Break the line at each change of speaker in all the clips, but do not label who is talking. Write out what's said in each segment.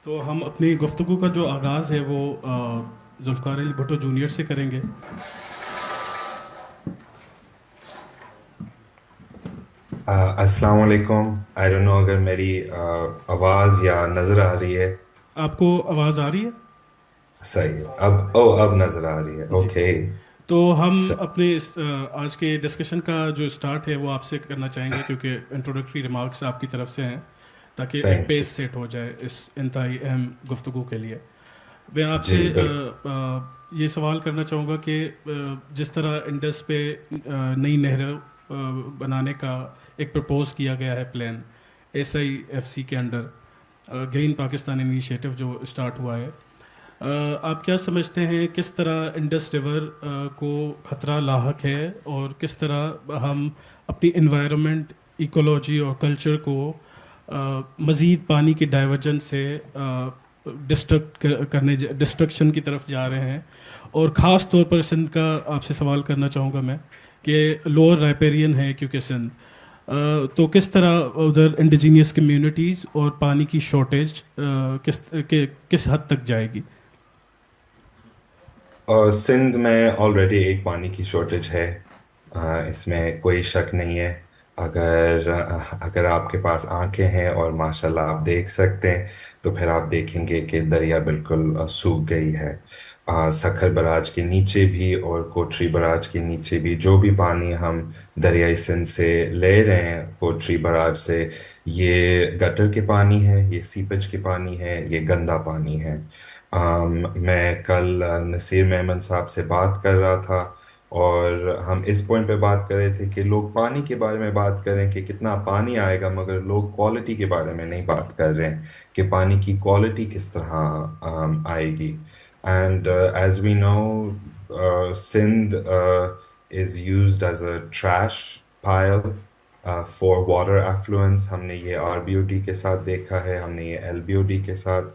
تو ہم اپنی گفتگو کا جو آغاز ہے وہ ذوالفقار علی بھٹو جونیئر سے کریں گے.
السلام علیکم. آئی ڈونٹ نو اگر میری آواز یا نظر آ رہی ہے.
آپ کو آواز آ رہی ہے؟
صحیح ہے. اب نظر آ رہی ہے.
جی.
اوکے.
تو ہم اپنے آج کے ڈسکشن کا جو اسٹارٹ ہے وہ آپ سے کرنا چاہیں گے کیونکہ انٹروڈکٹری ریمارکس آپ کی طرف سے ہیں تاکہ ایک
تھینک
پیس
یو.
سیٹ ہو جائے اس انتہائی اہم گفتگو کے لیے. میں آپ سے
جی بالکل.
یہ سوال کرنا چاہوں گا کہ جس طرح انڈس پہ نئی نہر بنانے کا ایک پرپوز کیا گیا ہے پلان SIFC کے انڈر گرین پاکستان انیشیٹو جو اسٹارٹ ہوا ہے، آپ کیا سمجھتے ہیں کس طرح انڈس ریور کو خطرہ لاحق ہے اور کس طرح ہم اپنی انوائرمنٹ، ایکولوجی اور کلچر کو مزید پانی کی ڈائیورجن سے ڈسٹرکشن کی طرف جا رہے ہیں؟ اور خاص طور پر سندھ کا آپ سے سوال کرنا چاہوں گا میں کہ لوور رائپیرین ہے کیونکہ سندھ، تو کس طرح ادھر انڈیجینیس کمیونٹیز اور پانی کی شارٹیج کس حد تک جائے گی؟
سندھ میں آلریڈی ایک پانی کی شارٹیج ہے. اس میں کوئی شک نہیں ہے. اگر آپ کے پاس آنکھیں ہیں اور ماشاءاللہ آپ دیکھ سکتے ہیں تو پھر آپ دیکھیں گے کہ دریا بالکل سوکھ گئی ہے. سکھر براج کے نیچے بھی اور کوٹری براج کے نیچے بھی جو بھی پانی ہم دریائے سندھ سے لے رہے ہیں کوٹری براج سے، یہ گٹر کے پانی ہے، یہ سیپج کے پانی ہے، یہ گندا پانی ہے. میں کل نصیر میمن صاحب سے بات کر رہا تھا اور ہم اس پوائنٹ پہ بات کر رہے تھے کہ لوگ پانی کے بارے میں بات کریں کہ کتنا پانی آئے گا، مگر لوگ کوالٹی کے بارے میں نہیں بات کر رہے ہیں کہ پانی کی کوالٹی کس طرح آئے گی. And as we know Sindh is used as a trash pile for water effluence. ہم نے یہ RBOD کے ساتھ دیکھا ہے، ہم نے یہ LBOD کے ساتھ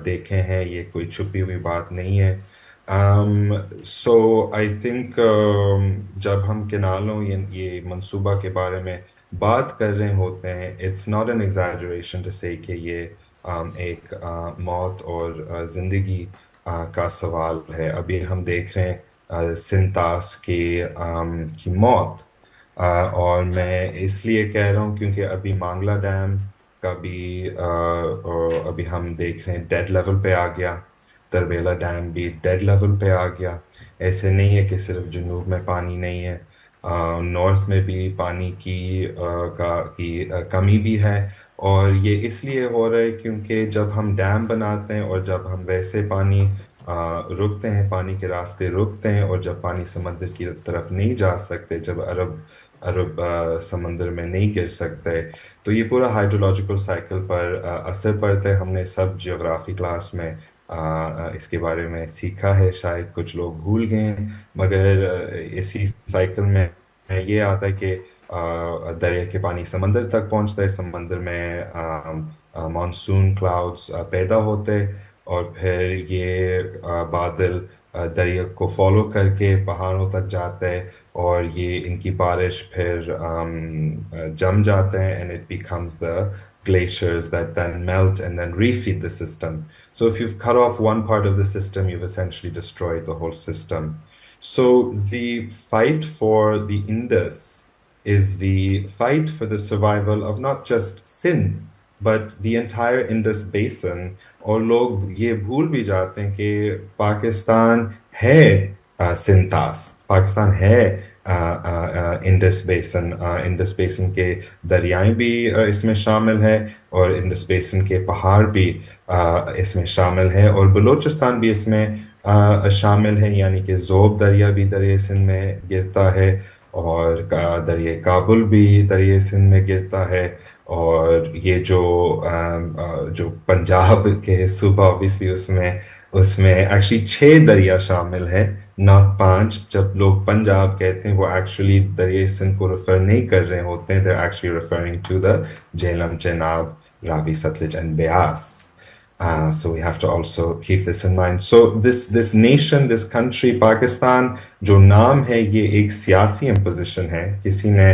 دیکھے ہیں. یہ کوئی چھپی ہوئی بات نہیں ہے. سو آئی تھنک جب ہم کنالوں یہ منصوبہ کے بارے میں بات کر رہے ہوتے ہیں، it's not an exaggeration to say کہ یہ ایک موت اور زندگی کا سوال ہے. ابھی ہم دیکھ رہے ہیں سنتاس کی موت. اور میں اس لیے کہہ رہا ہوں کیونکہ ابھی مانگلہ ڈیم کا بھی ابھی ہم دیکھ رہے ہیں ڈیڈ لیول پہ آ گیا. تربیلا ڈیم بھی ڈیڈ لیول پہ آ گیا. ایسے نہیں ہے کہ صرف جنوب میں پانی نہیں ہے، نارتھ میں بھی پانی کی کمی بھی ہے. اور یہ اس لیے ہو رہا ہے کیونکہ جب ہم ڈیم بناتے ہیں اور جب ہم ویسے پانی رکتے ہیں، پانی کے راستے رکتے ہیں، اور جب پانی سمندر کی طرف نہیں جا سکتے، جب عرب سمندر میں نہیں گر سکتے، تو یہ پورا ہائیڈرولوجیکل سائیکل پر اثر پڑتا ہے. ہم نے سب جیوگرافی کلاس میں اس کے بارے میں سیکھا ہے، شاید کچھ لوگ بھول گئے ہیں، مگر اسی سائیکل میں یہ آتا ہے کہ دریا کے پانی سمندر تک پہنچتا ہے، سمندر میں مانسون کلاؤڈز پیدا ہوتے، اور پھر یہ بادل دریا کو فالو کر کے پہاڑوں تک جاتا ہے، اور یہ ان کی بارش پھر جم جاتے ہیں and it becomes the glaciers that then melt and then refeed the system. So if you've cut off one part of the system, you've essentially destroyed the whole system. So the fight for the Indus is the fight for the survival of not just Sindh, but the entire Indus basin. اور لوگ یہ بھول بھی جاتے ہیں کہ پاکستان ہے سنتاس، پاکستان ہے انڈس بیسن. انڈس بیسن کے دریائیں بھی اس میں شامل ہیں، اور انڈس بیسن کے پہاڑ بھی اس میں شامل ہیں، اور بلوچستان بھی اس میں شامل ہے. یعنی کہ ذوب دریا بھی دریائے سندھ میں گرتا ہے، اور دریائے کابل بھی دریائے سندھ میں گرتا ہے. اور یہ جو پنجاب کے صوبہ اوبیسلی اس میں ایکچولی 6 دریا شامل ہیں، ناٹ 5. جب لوگ پنجاب کہتے ہیں وہ ایکچولی دریائے سندھ کو ریفر نہیں کر رہے ہوتے ہیں، they're actually referring to the Jhelum, Chenab, Ravi, Sutlej and Beas. So we have to also keep this in mind. So this nation, this country, Pakistan جو نام ہے، یہ ایک سیاسی امپوزیشن ہے. کسی نے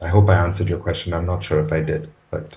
I hope I answered your question. I'm not sure if I did, but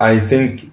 I think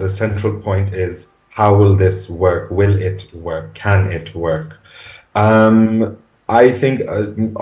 the central point is how will this work? Will it work? Can it work? I think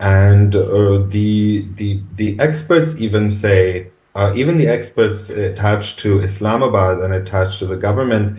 And the experts even say, even the experts attached to Islamabad and attached to the government,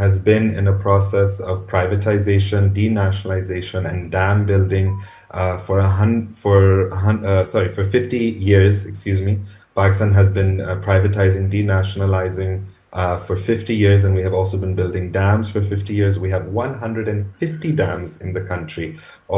has been in a process of privatization, denationalization and dam building for 50 years, excuse me. Pakistan has been privatizing, denationalizing for 50 years, and we have also been building dams for 50 years. We have 150 dams in the country.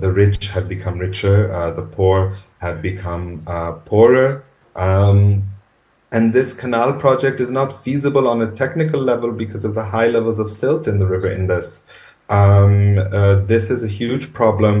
the rich have become richer, the poor have become poorer, and this canal project is not feasible on a technical level because of the high levels of silt in the river Indus. This is a huge problem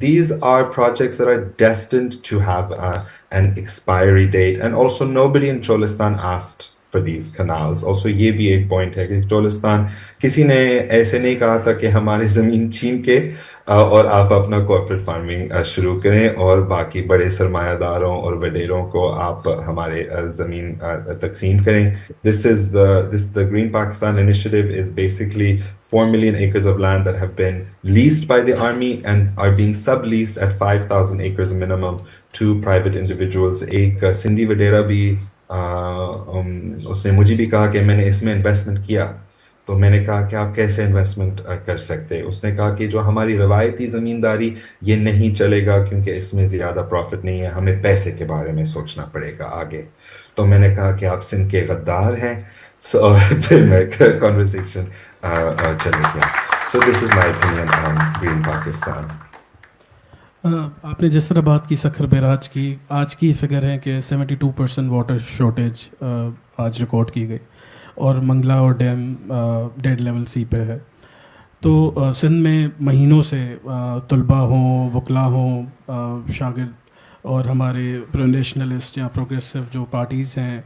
these are projects that are destined to have an expiry date, and also nobody in Cholistan asked for these canals. Also یہ بھی ایک point ہے کہ چولستان کسی نے ایسے نہیں کہا تھا کہ ہماری زمین چھین کے اور آپ اپنا کارپوریٹ فارمنگ شروع کریں اور باقی بڑے سرمایہ داروں اور وڈیروں کو آپ ہمارے زمین تقسیم کریں. The Green Pakistan initiative is basically 4 million acres of land that have been leased by the army and are being subleased at 5,000 acres minimum to private individuals. ایک سندھی وڈیرا بھی اس نے مجھے بھی کہا کہ میں نے اس میں انویسٹمنٹ کیا, تو میں نے کہا کہ آپ کیسے انویسٹمنٹ کر سکتے. اس نے کہا کہ جو ہماری روایتی زمینداری یہ نہیں چلے گا کیونکہ اس میں زیادہ پروفٹ نہیں ہے, ہمیں پیسے کے بارے میں سوچنا پڑے گا آگے. تو میں نے کہا کہ آپ سندھ کے غدار ہیں. سو پھر میں کنورسیشن چلے گیا. So this is my opinion on green Pakistan.
آپ نے جس طرح بات کی سکھر بیراج کی, آج کی فگر ہے کہ 72% واٹر شارٹیج آج ریکارڈ کی گئی اور منگلا اور ڈیم ڈیڈ لیول سی پہ ہے. تو سندھ میں مہینوں سے طلباء ہوں, وکلا ہوں, شاگرد اور ہمارے نیشنلسٹ یا پروگریسو جو پارٹیز ہیں,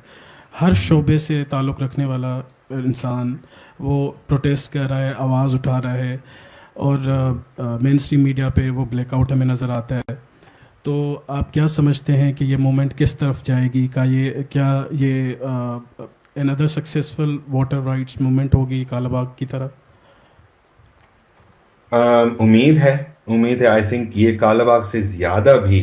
ہر شعبے سے تعلق رکھنے والا انسان وہ پروٹیسٹ کر رہا ہے, آواز اٹھا رہا ہے, اور مین اسٹریم میڈیا پہ وہ بلیک آؤٹ ہمیں نظر آتا ہے. تو آپ کیا سمجھتے ہیں کہ یہ موومنٹ کس طرف جائے گی؟ کیا یہ another successful water rights movement ہوگی کالا باغ کی طرح؟
امید ہے. آئی تھنک یہ کالا باغ سے زیادہ بھی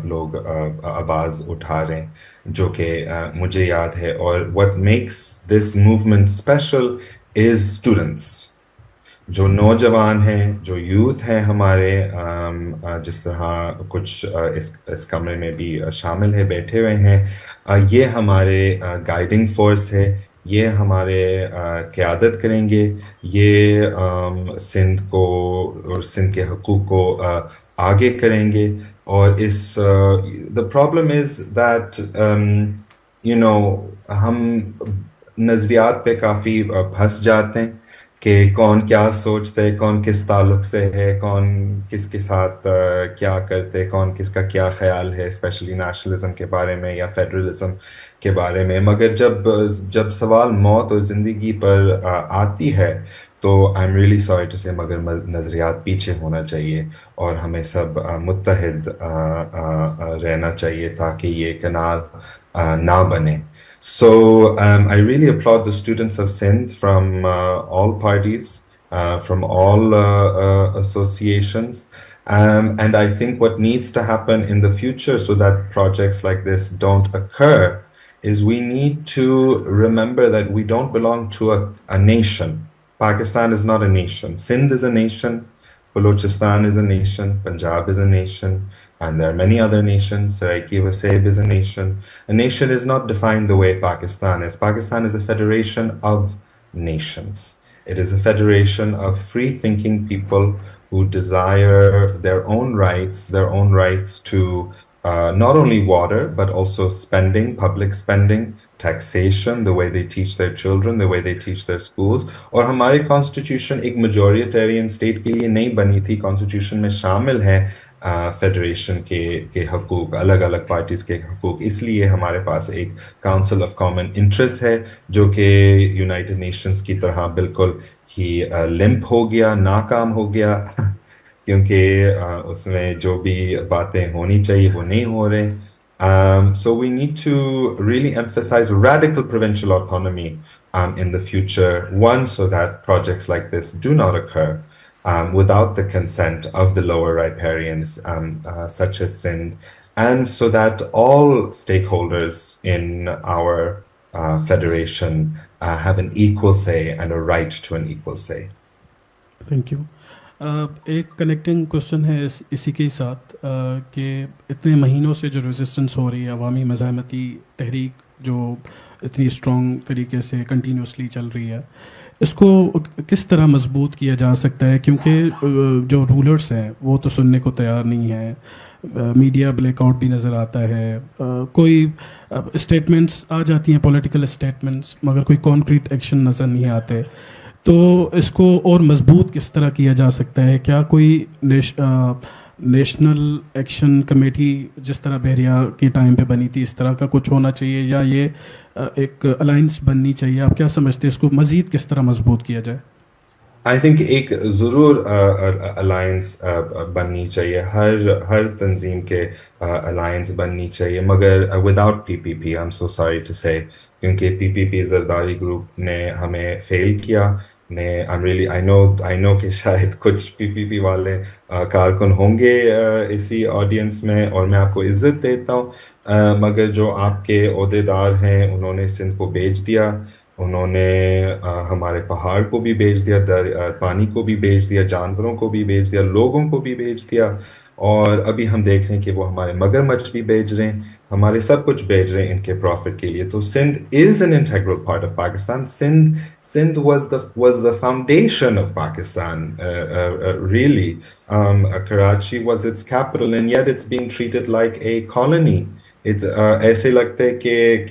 لوگ آواز اٹھا رہے ہیں, جو کہ مجھے یاد ہے. اور what makes this movement special is students, جو نوجوان ہیں, جو یوتھ ہیں ہمارے, جس طرح کچھ اس کمرے میں بھی شامل ہے, بیٹھے ہوئے ہیں. یہ ہمارے گائیڈنگ فورس ہے, یہ ہمارے قیادت کریں گے, یہ سندھ کو اور سندھ کے حقوق کو آگے کریں گے. اور the problem is that ہم نظریات پہ کافی پھنس جاتے ہیں کہ کون کیا سوچتے, کون کس تعلق سے ہے, کون کس کے ساتھ کیا کرتے, کون کس کا کیا خیال ہے, اسپیشلی نیشنلزم کے بارے میں یا فیڈرلزم کے بارے میں. مگر جب سوال موت اور زندگی پر آتی ہے تو I am really sorry to say, مگر نظریات پیچھے ہونا چاہیے اور ہمیں سب متحد رہنا چاہیے تاکہ یہ کنال نہ بنے. So I really applaud the students of Sindh from all parties, from all associations, and I think what needs to happen in the future so that projects like this don't occur is we need to remember that we don't belong to a nation. Pakistan is not a nation. Sindh is a nation. Balochistan is a nation. Punjab is a nation. And there are many other nations. Saraiki Waseb is a nation. A nation is not defined the way Pakistan is. Pakistan is a federation of nations. It is a federation of free-thinking people who desire their own rights to not only water, but also spending, public spending, taxation, the way they teach their children, the way they teach their schools. اور ہماری constitution ایک میجورٹیرین state کے لیے نہیں بنی تھی. Constitution میں شامل ہیں فیڈریشن کے حقوق, الگ الگ پارٹیز کے حقوق. اس لیے ہمارے پاس ایک کاؤنسل آف کامن انٹرسٹ ہے جو کہ یونائٹڈ نیشنز کی طرح بالکل ہی لمپ ہو گیا, ناکام ہو گیا, کیونکہ اس میں جو بھی باتیں ہونی چاہیے وہ نہیں ہو رہے. So we need to really emphasize radical provincial autonomy in the future, one, so that projects like this do not occur without the consent of the lower riparians such as Sindh, and so that all stakeholders in our federation have an equal say and a right to an equal say.
Thank you. ایک connecting question ہے اسی کے ساتھ کہ اتنے مہینوں سے جو ریزسٹنس ہو رہی ہے, عوامی مزاحمتی تحریک جو اتنی اسٹرانگ طریقے سے کنٹینیوسلی چل رہی ہے, اس کو کس طرح مضبوط کیا جا سکتا ہے؟ کیونکہ جو رولرس ہیں وہ تو سننے کو تیار نہیں ہیں, میڈیا بلیک آؤٹ بھی نظر آتا ہے, کوئی اسٹیٹمنٹس آ جاتی ہیں پولیٹیکل اسٹیٹمنٹس, مگر کوئی کانکریٹ ایکشن نظر نہیں آتے. تو اس کو اور مضبوط کس طرح کیا جا سکتا ہے؟ کیا کوئی نیشنل ایکشن کمیٹی جس طرح بحریہ کے ٹائم پہ بنی تھی اس طرح کا کچھ ہونا چاہیے یا یہ ایک الائنس بننی چاہیے؟ آپ کیا سمجھتے ہیں اس کو مزید کس طرح مضبوط کیا جائے؟
آئی تھنک ایک ضرور الائنس بننی چاہیے، ہر تنظیم کے الائنس بننی چاہیے، مگر without P P P. I am so sorry to say, کیونکہ پی پی پی زرداری گروپ نے ہمیں فیل کیا. میں آئی نو کہ شاید کچھ پی پی پی والے کارکن ہوں گے اسی آڈینس میں، اور میں آپ کو عزت دیتا ہوں، مگر جو آپ کے عہدیدار ہیں انہوں نے سندھ کو بیچ دیا، انہوں نے ہمارے پہاڑ کو بھی بیچ دیا، پانی کو بھی بیچ دیا، جانوروں کو بھی بیچ دیا، لوگوں کو بھی بیچ دیا، اور ابھی ہم دیکھ رہے ہیں کہ وہ ہمارے مگر مچھ بھی بیچ رہے ہیں، ہمارے سب کچھ بیچ رہے ہیں ان کے پروفٹ کے لیے. تو Sindh is an integral part of Pakistan. Sindh was the foundation of Pakistan, really. Karachi was its capital, and yet it's being treated like a colony. ایسے لگتا ہے کہ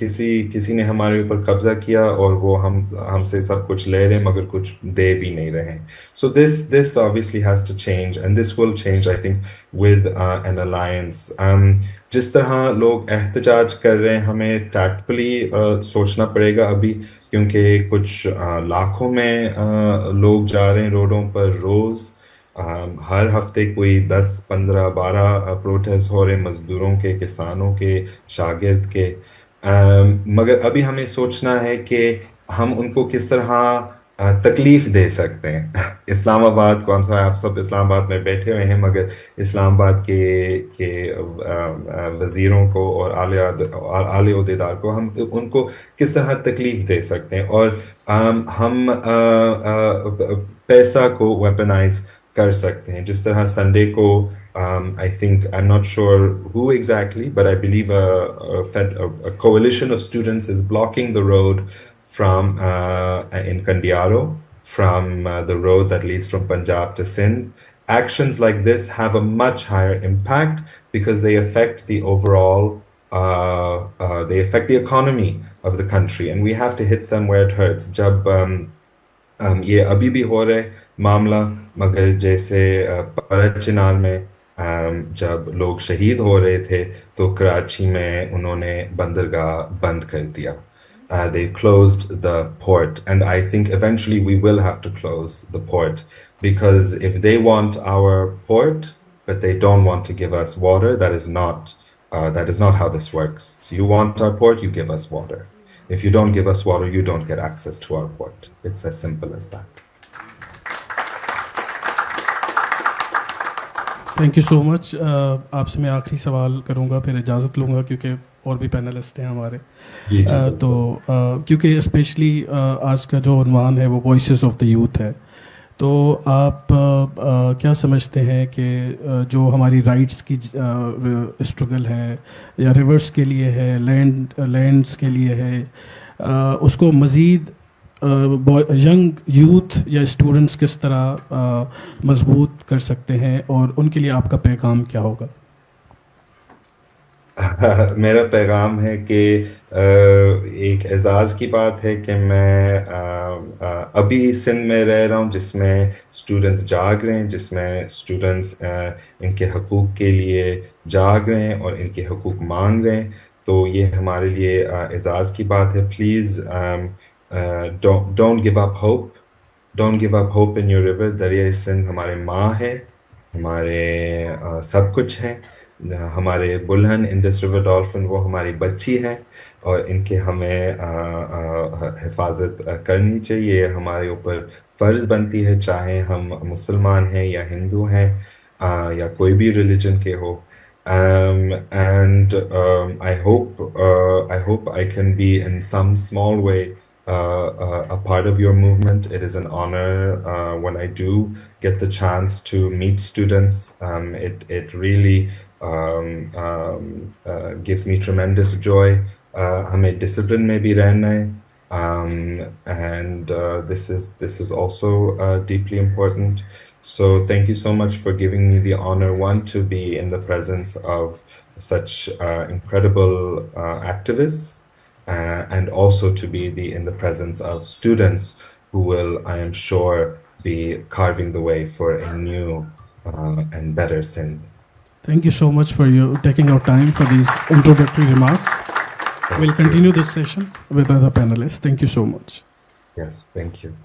کسی نے ہمارے اوپر قبضہ کیا اور وہ ہم سے سب کچھ لے رہے ہیں مگر کچھ دے بھی نہیں رہے. سو دس obviously has to change, and this will change I think with an alliance. جس طرح لوگ احتجاج کر رہے ہیں ہمیں ٹیکٹفلی سوچنا پڑے گا ابھی، کیونکہ کچھ لاکھوں میں لوگ جا رہے ہیں روڈوں پر روز. ہر ہفتے کوئی 10 15 12 پروٹیسٹ ہو رہے ہیں، مزدوروں کے، کسانوں کے، شاگرد کے. مگر ابھی ہمیں سوچنا ہے کہ ہم ان کو کس طرح تکلیف دے سکتے ہیں. اسلام آباد کو، ہم سب آپ سب اسلام آباد میں بیٹھے ہوئے ہیں، مگر اسلام آباد کے وزیروں کو اور اعلی عہدیدار کو ہم ان کو کس طرح تکلیف دے سکتے ہیں، اور ہم پیسہ کو ویپنائز کر سکتے ہیں. جس طرح سنڈے کو I think, I'm not sure who exactly, but I believe a coalition of students is blocking the road from in Kandiaro, from the road that leads from Punjab to Sindh. Actions like this have a much higher impact because they affect the overall they affect the economy of the country, and we have to hit them where it hurts. جب یہ ابھی بھی ہو رہے معاملہ، مگر جیسے پرت چنار میں جب لوگ شہید ہو رہے تھے تو کراچی میں انہوں نے بندرگاہ بند کر دیا. They closed the port, and I think eventually we will have to close the port, because if they want our port but they don't want to give us water, that is not how this works. So you want our port, you give us water. If you don't give us water, you don't get access to our port. It's as simple as that.
Thank you so much. آپ سے میں آخری سوال کروں گا، پھر اجازت لوں گا کیونکہ اور بھی پینلسٹ ہیں ہمارے. تو کیونکہ اسپیشلی آج کا جو عنوان ہے وہ وائسز آف دا یوتھ ہے، تو آپ کیا سمجھتے ہیں کہ جو ہماری رائٹس کی اسٹرگل ہے یا ریورس کے لیے ہے، لینڈس کے لیے ہے، اس کو مزید ینگ یوتھ یا اسٹوڈنٹس کس طرح مضبوط کر سکتے ہیں، اور ان کے لیے آپ کا پیغام کیا ہوگا؟
میرا پیغام ہے کہ ایک اعزاز کی بات ہے کہ میں ابھی سندھ میں رہ رہا ہوں جس میں اسٹوڈنٹس جاگ رہے ہیں، جس میں اسٹوڈنٹس ان کے حقوق کے لیے جاگ رہے ہیں اور ان کے حقوق مانگ رہے ہیں. تو یہ ہمارے لیے اعزاز کی بات ہے. Please don't give up hope. Don't give up hope in your river. دریائے سندھ ہمارے ماں ہے، ہمارے سب کچھ ہے. ہمارے بلہن انڈس ریور ڈالفن وہ ہماری بچی ہے، اور ان کے ہمیں حفاظت کرنی چاہیے. ہمارے اوپر فرض بنتی ہے، چاہے ہم مسلمان ہیں یا ہندو ہیں یا کوئی بھی ریلیجن کے ہو. And I hope I can be in some small way a part of your movement. It is an honor when I do get the chance to meet students. It really gives me tremendous joy. ہمیں discipline میں بھی رہنا ہے, and this is also deeply important. So thank you so much for giving me the honor, one, to be in the presence of such incredible activists, and also to be in the presence of students who will, I am sure, be carving the way for a new and better Sindh.
Thank you so much for you taking out time for these introductory remarks.
Thank
We'll
you.
continue this session with other panelists. Thank you so much.
Yes, thank you.